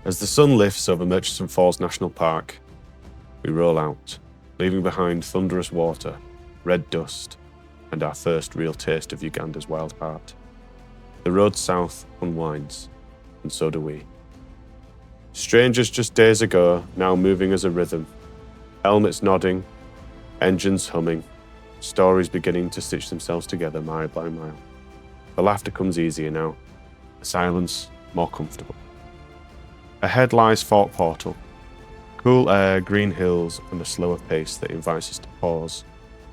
As the sun lifts over Murchison Falls National Park, we roll out, leaving behind thunderous water, red dust, and our first real taste of Uganda's wild heart. The road south unwinds, and so do we. Strangers just days ago, now moving as a rhythm. Helmets nodding, engines humming, stories beginning to stitch themselves together mile by mile. The laughter comes easier now, the silence more comfortable. Ahead lies Fort Portal. Cool air, green hills, and a slower pace that invites us to pause,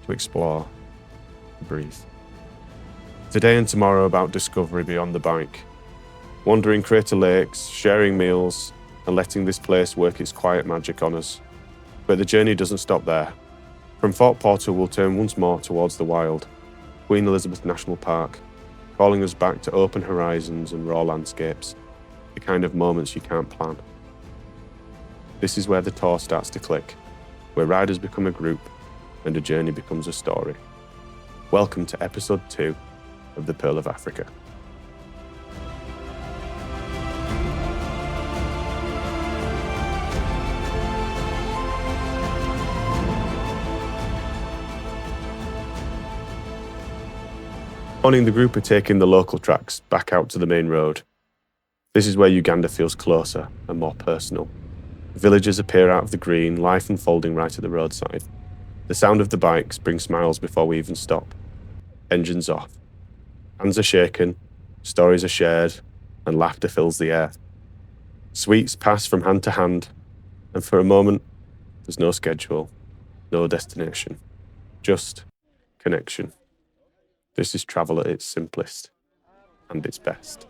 to explore, to breathe. Today and tomorrow about discovery beyond the bike. Wandering crater lakes, sharing meals, and letting this place work its quiet magic on us. But the journey doesn't stop there. From Fort Portal we'll turn once more towards the wild, Queen Elizabeth National Park, calling us back to open horizons and raw landscapes, the kind of moments you can't plan. This is where the tour starts to click, where riders become a group and a journey becomes a story. Welcome to episode 2 of The Pearl of Africa. Morning, the group are taking the local tracks back out to the main road. This is where Uganda feels closer and more personal. Villagers appear out of the green, life unfolding right at the roadside. The sound of the bikes brings smiles before we even stop. Engines off. Hands are shaken, stories are shared, and laughter fills the air. Sweets pass from hand to hand, and for a moment, there's no schedule, no destination, just connection. This is travel at its simplest and its best.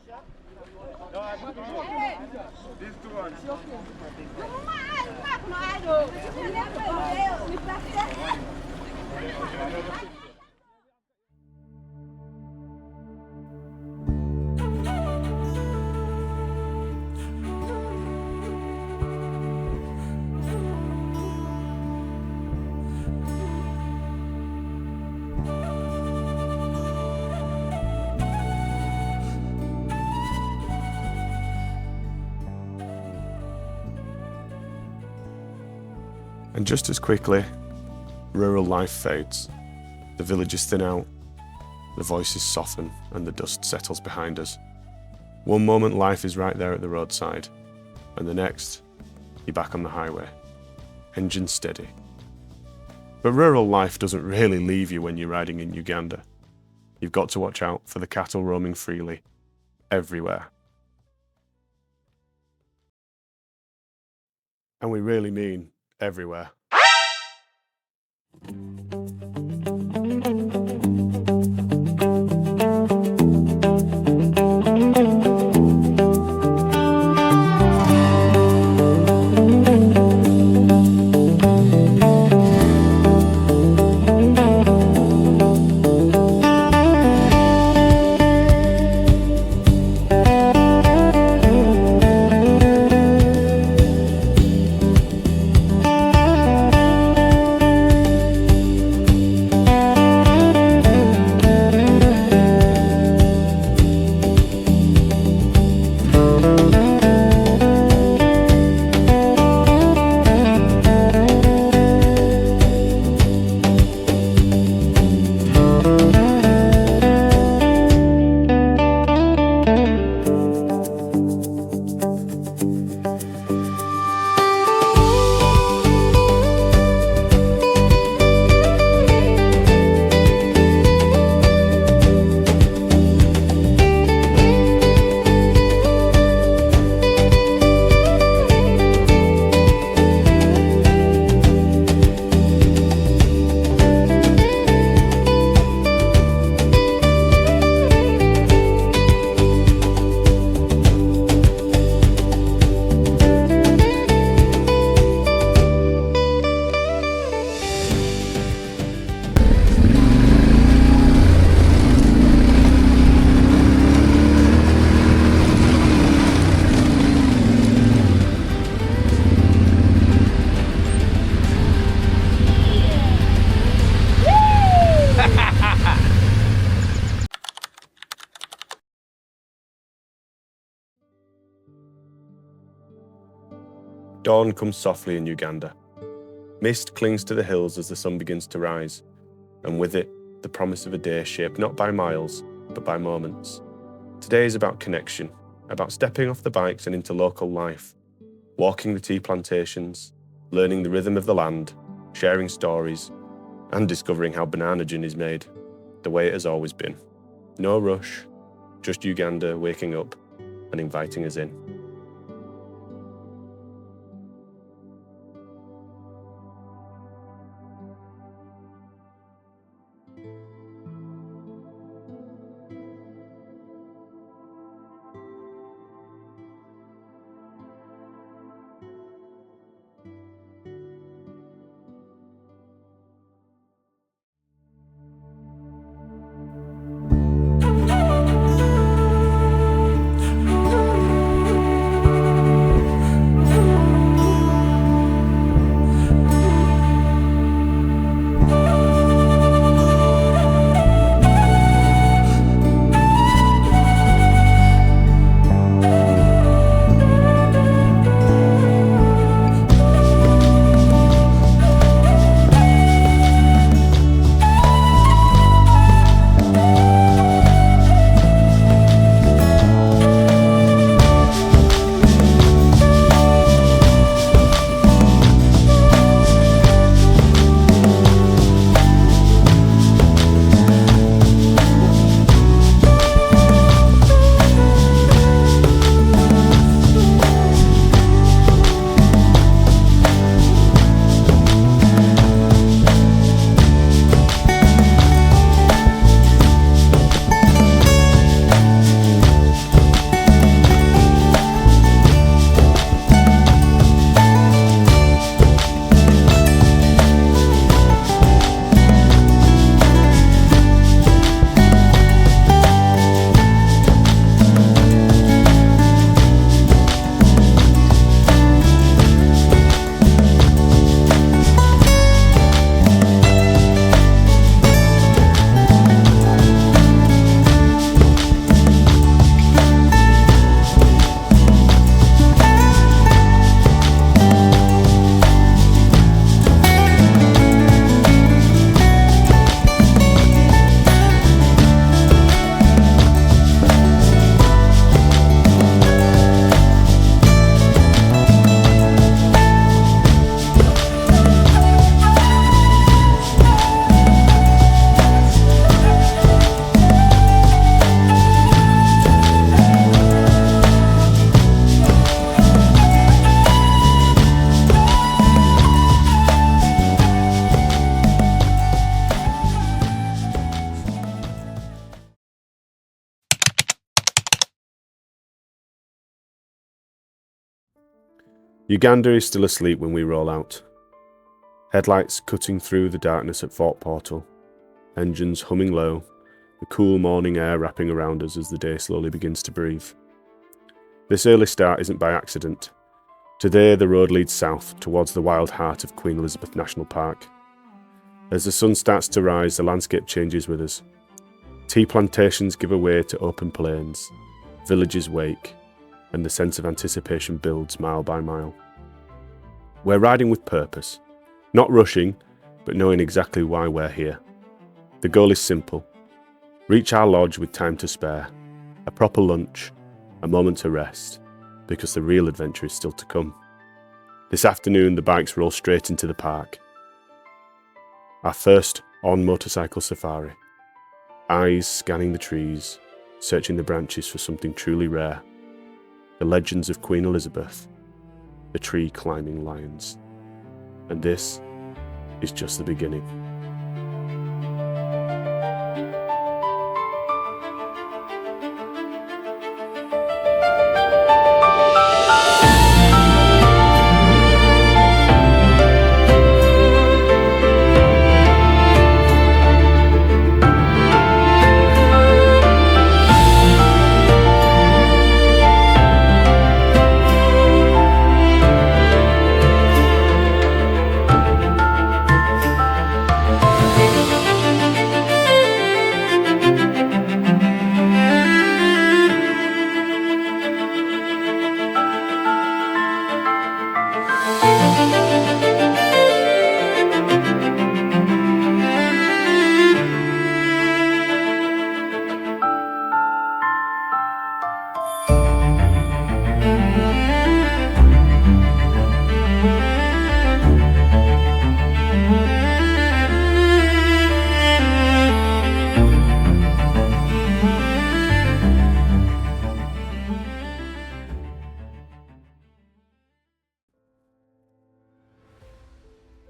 And just as quickly, rural life fades. The villages thin out, the voices soften, and the dust settles behind us. One moment life is right there at the roadside, and the next, you're back on the highway, engine steady. But rural life doesn't really leave you when you're riding in Uganda. You've got to watch out for the cattle roaming freely, everywhere. And we really mean everywhere. Dawn comes softly in Uganda. Mist clings to the hills as the sun begins to rise, and with it, the promise of a day shaped not by miles, but by moments. Today is about connection, about stepping off the bikes and into local life, walking the tea plantations, learning the rhythm of the land, sharing stories, and discovering how banana gin is made, the way it has always been. No rush, just Uganda waking up and inviting us in. Uganda is still asleep when we roll out. Headlights cutting through the darkness at Fort Portal, engines humming low, the cool morning air wrapping around us as the day slowly begins to breathe. This early start isn't by accident. Today the road leads south towards the wild heart of Queen Elizabeth National Park. As the sun starts to rise, the landscape changes with us. Tea plantations give way to open plains, villages wake, and the sense of anticipation builds mile by mile. We're riding with purpose, not rushing, but knowing exactly why we're here. The goal is simple: reach our lodge with time to spare, a proper lunch, a moment to rest, because the real adventure is still to come. This afternoon, the bikes roll straight into the park. Our first on-motorcycle safari. Eyes scanning the trees, searching the branches for something truly rare. The legends of Queen Elizabeth, the tree-climbing lions. And this is just the beginning.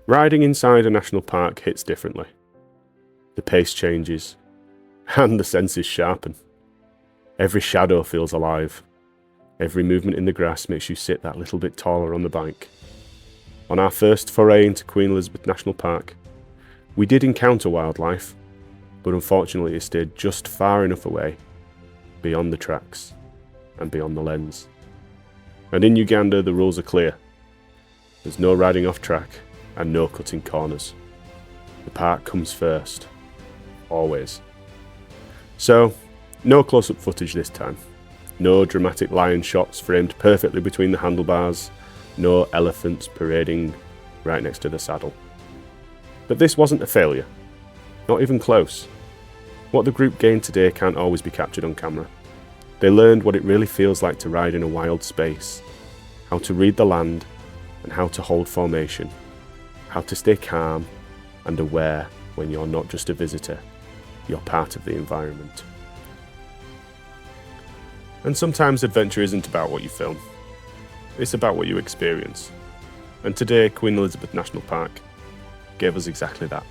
Riding inside a national park hits differently. The pace changes, and the senses sharpen. Every shadow feels alive. Every movement in the grass makes you sit that little bit taller on the bike. On our first foray into Queen Elizabeth National Park, we did encounter wildlife, but unfortunately it stayed just far enough away, beyond the tracks and beyond the lens. And in Uganda, the rules are clear. There's no riding off track and no cutting corners. The park comes first, always. So, no close-up footage this time. No dramatic lion shots framed perfectly between the handlebars. No elephants parading right next to the saddle. But this wasn't a failure. Not even close. What the group gained today can't always be captured on camera. They learned what it really feels like to ride in a wild space, how to read the land and how to hold formation, how to stay calm and aware when you're not just a visitor, you're part of the environment. And sometimes adventure isn't about what you film, it's about what you experience. And today, Queen Elizabeth National Park gave us exactly that.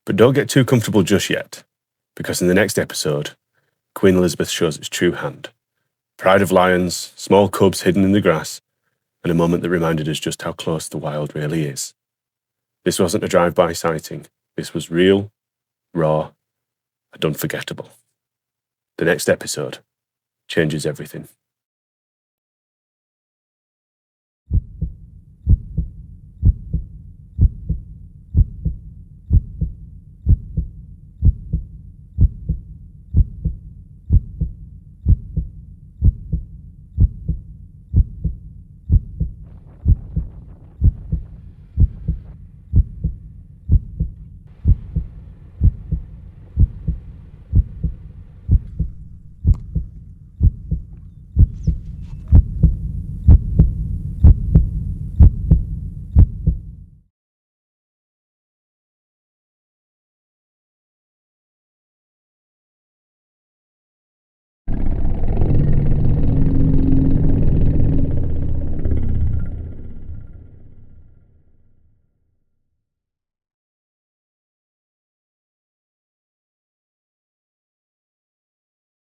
But don't get too comfortable just yet, because in the next episode, Queen Elizabeth shows its true hand. Pride of lions, small cubs hidden in the grass, and a moment that reminded us just how close the wild really is. This wasn't a drive-by sighting. This was real, raw, and unforgettable. The next episode changes everything.